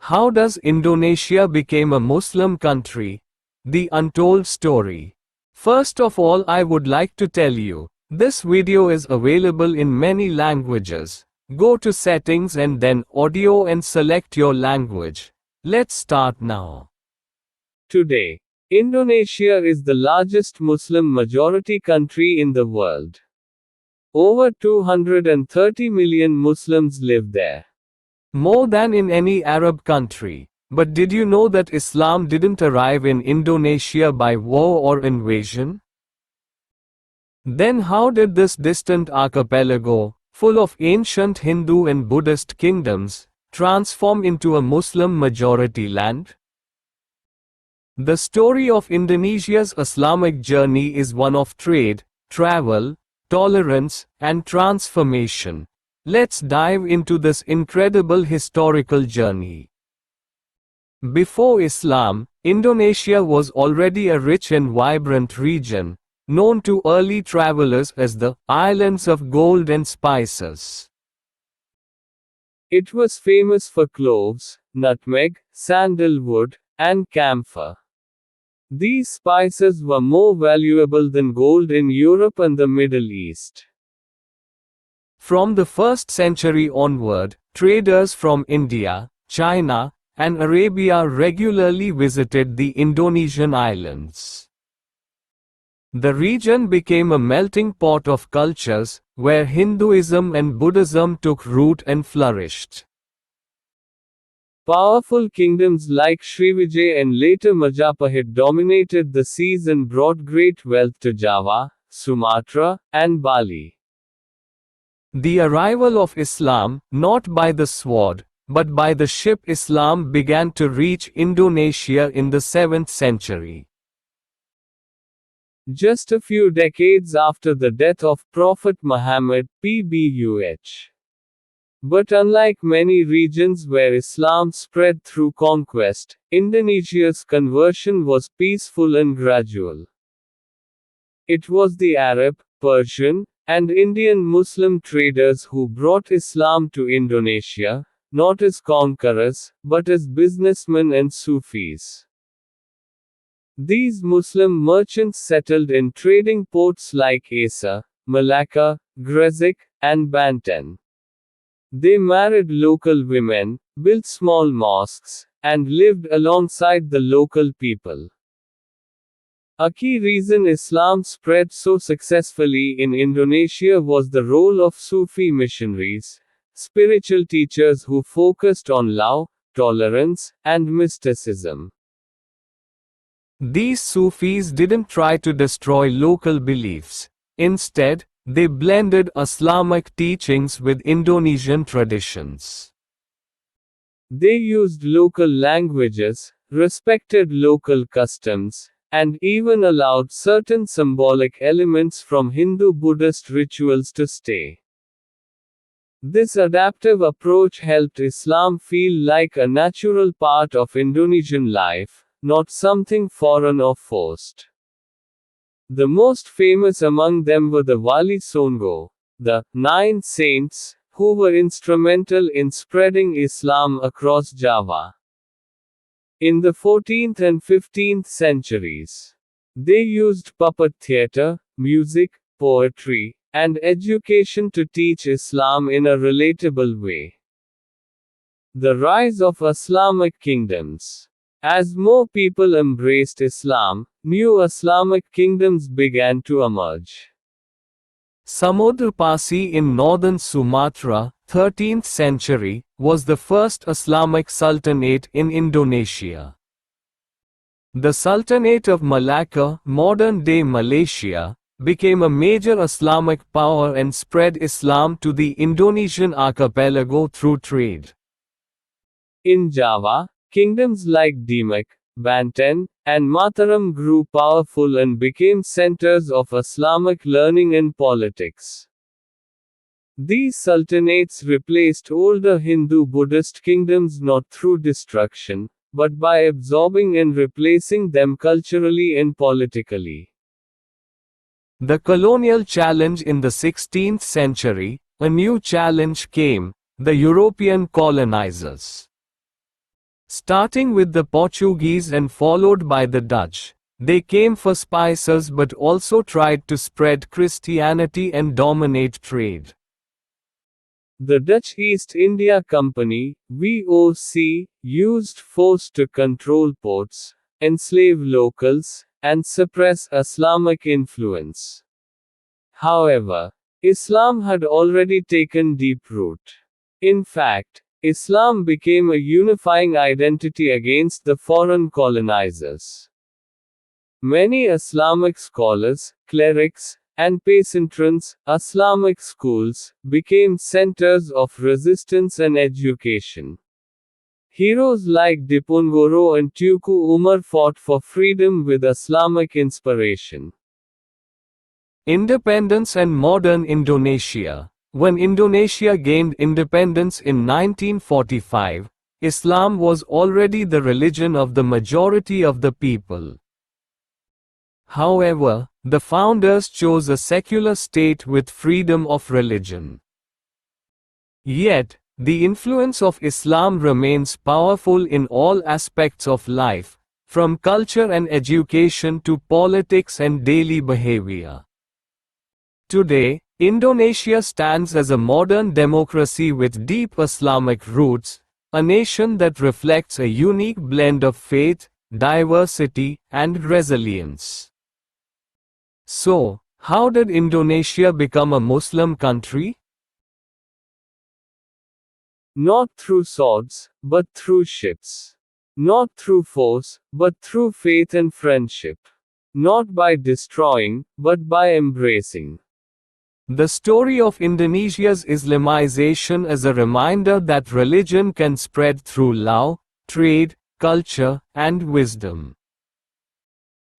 How does Indonesia become a Muslim country? The untold story. First of all, I would like to tell you, this video is available in many languages. Go to settings and then audio and select your language. Let's start now. Today, Indonesia is the largest Muslim majority country in the world. Over 230 million Muslims live there. More than in any Arab country. But did you know that Islam didn't arrive in Indonesia by war or invasion? Then how did this distant archipelago, full of ancient Hindu and Buddhist kingdoms, transform into a Muslim majority land? The story of Indonesia's Islamic journey is one of trade, travel, tolerance, and transformation. Let's dive into this incredible historical journey. Before Islam, Indonesia was already a rich and vibrant region, known to early travelers as the Islands of Gold and Spices. It was famous for cloves, nutmeg, sandalwood, and camphor. These spices were more valuable than gold in Europe and the Middle East. From the 1st century onward, traders from India, China, and Arabia regularly visited the Indonesian islands. The region became a melting pot of cultures, where Hinduism and Buddhism took root and flourished. Powerful kingdoms like Srivijaya and later Majapahit dominated the seas and brought great wealth to Java, Sumatra, and Bali. The arrival of Islam, not by the sword, but by the ship Islam began to reach Indonesia in the 7th century. Just a few decades after the death of Prophet Muhammad, PBUH. But unlike many regions where Islam spread through conquest, Indonesia's conversion was peaceful and gradual. It was the Arab, Persian, and Indian Muslim traders who brought Islam to Indonesia, not as conquerors, but as businessmen and Sufis. These Muslim merchants settled in trading ports like Asa, Malacca, Gresik, and Banten. They married local women, built small mosques, and lived alongside the local people. A key reason Islam spread so successfully in Indonesia was the role of Sufi missionaries, spiritual teachers who focused on love, tolerance, and mysticism. These Sufis didn't try to destroy local beliefs. Instead, they blended Islamic teachings with Indonesian traditions. They used local languages, respected local customs, and even allowed certain symbolic elements from Hindu-Buddhist rituals to stay. This adaptive approach helped Islam feel like a natural part of Indonesian life, not something foreign or forced. The most famous among them were the Wali Songo, the 9 saints, who were instrumental in spreading Islam across Java. In the 14th and 15th centuries, they used puppet theatre, music, poetry, and education to teach Islam in a relatable way. The rise of Islamic kingdoms. As more people embraced Islam, new Islamic kingdoms began to emerge. Samudra Pasai in northern Sumatra, 13th century, was the first Islamic sultanate in Indonesia. The Sultanate of Malacca, modern-day Malaysia, became a major Islamic power and spread Islam to the Indonesian archipelago through trade. In Java, kingdoms like Demak, Banten, and Mataram grew powerful and became centers of Islamic learning and politics. These sultanates replaced older Hindu-Buddhist kingdoms not through destruction, but by absorbing and replacing them culturally and politically. The colonial challenge in the 16th century, a new challenge came, the European colonizers. Starting with the Portuguese and followed by the Dutch, they came for spices but also tried to spread Christianity and dominate trade. The Dutch East India Company, VOC, used force to control ports, enslave locals, and suppress Islamic influence. However, Islam had already taken deep root. In fact, Islam became a unifying identity against the foreign colonizers. Many Islamic scholars, clerics, and peasantrons, Islamic schools, became centers of resistance and education. Heroes like Diponegoro and Teuku Umar fought for freedom with Islamic inspiration. Independence and modern Indonesia. When Indonesia gained independence in 1945, Islam was already the religion of the majority of the people. However, the founders chose a secular state with freedom of religion. Yet, the influence of Islam remains powerful in all aspects of life, from culture and education to politics and daily behavior. Today, Indonesia stands as a modern democracy with deep Islamic roots, a nation that reflects a unique blend of faith, diversity, and resilience. So, how did Indonesia become a Muslim country? Not through swords, but through ships. Not through force, but through faith and friendship. Not by destroying, but by embracing. The story of Indonesia's Islamization is a reminder that religion can spread through love, trade, culture, and wisdom.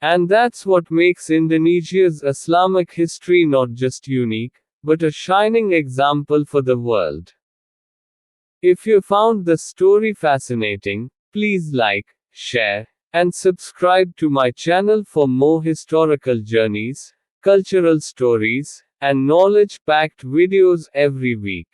And that's what makes Indonesia's Islamic history not just unique, but a shining example for the world. If you found the story fascinating, please like, share, and subscribe to my channel for more historical journeys, cultural stories, and knowledge-packed videos every week.